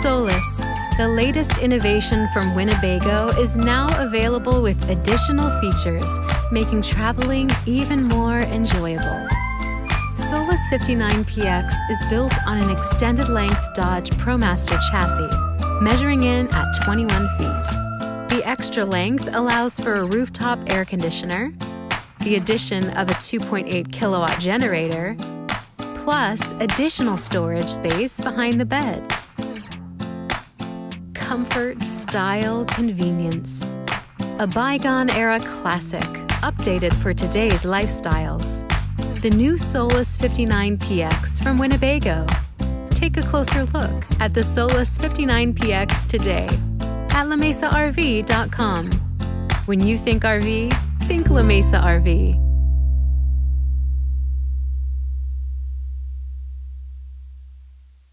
Solis, the latest innovation from Winnebago, is now available with additional features, making traveling even more enjoyable. SOLIS 59px is built on an extended-length Dodge ProMaster chassis, measuring in at 21 feet. The extra length allows for a rooftop air conditioner, the addition of a 2.8 kilowatt generator, plus additional storage space behind the bed. Comfort, style, convenience. A bygone-era classic, updated for today's lifestyles. The new SOLIS 59px from Winnebago. Take a closer look at the SOLIS 59px today at lamesarv.com. When you think RV, think La Mesa RV.